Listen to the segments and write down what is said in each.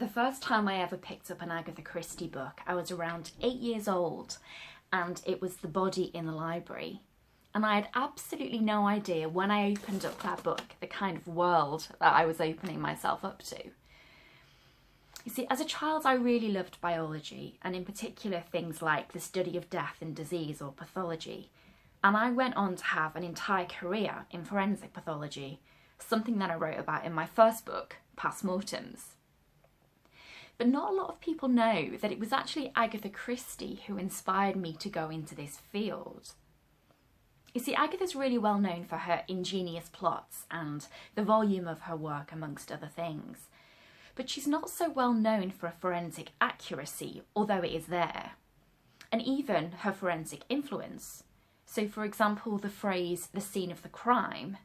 The first time I ever picked up an Agatha Christie book, I was around 8 years old, and it was The Body in the Library. And I had absolutely no idea when I opened up that book the kind of world that I was opening myself up to. You see, as a child I really loved biology, and in particular things like the study of death and disease or pathology. And I went on to have an entire career in forensic pathology, something that I wrote about in my first book, Past Mortems. But not a lot of people know that it was actually Agatha Christie who inspired me to go into this field. You see, Agatha's really well known for her ingenious plots and the volume of her work, amongst other things. But she's not so well known for her forensic accuracy, although it is there, and even her forensic influence. So, for example, the phrase, the scene of the crime,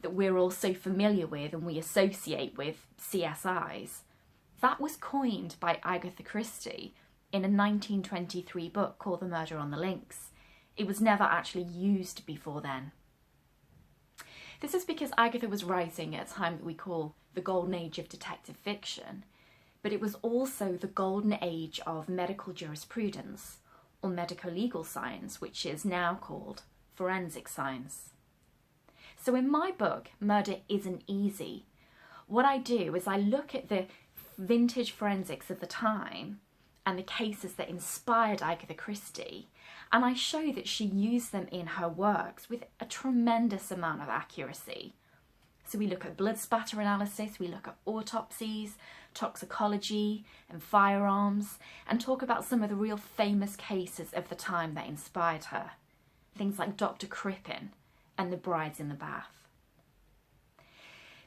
that we're all so familiar with and we associate with CSIs, that was coined by Agatha Christie in a 1923 book called The Murder on the Links. It was never actually used before then. This is because Agatha was writing at a time that we call the golden age of detective fiction, but it was also the golden age of medical jurisprudence, or medico-legal science, which is now called forensic science. So in my book, Murder Isn't Easy, what I do is I look at the vintage forensics of the time and the cases that inspired Agatha Christie, and I show that she used them in her works with a tremendous amount of accuracy. So we look at blood spatter analysis, we look at autopsies, toxicology and firearms, and talk about some of the real famous cases of the time that inspired her. Things like Dr. Crippen and the brides in the bath.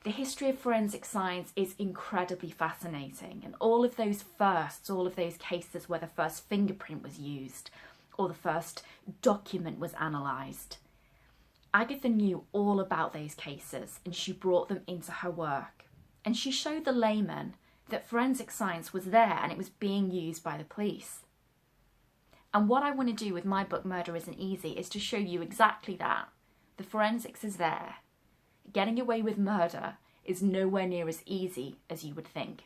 The history of forensic science is incredibly fascinating, and all of those firsts, all of those cases where the first fingerprint was used or the first document was analysed, Agatha knew all about those cases and she brought them into her work. And she showed the layman that forensic science was there and it was being used by the police. And what I want to do with my book Murder Isn't Easy is to show you exactly that. The forensics is there. Getting away with murder is nowhere near as easy as you would think.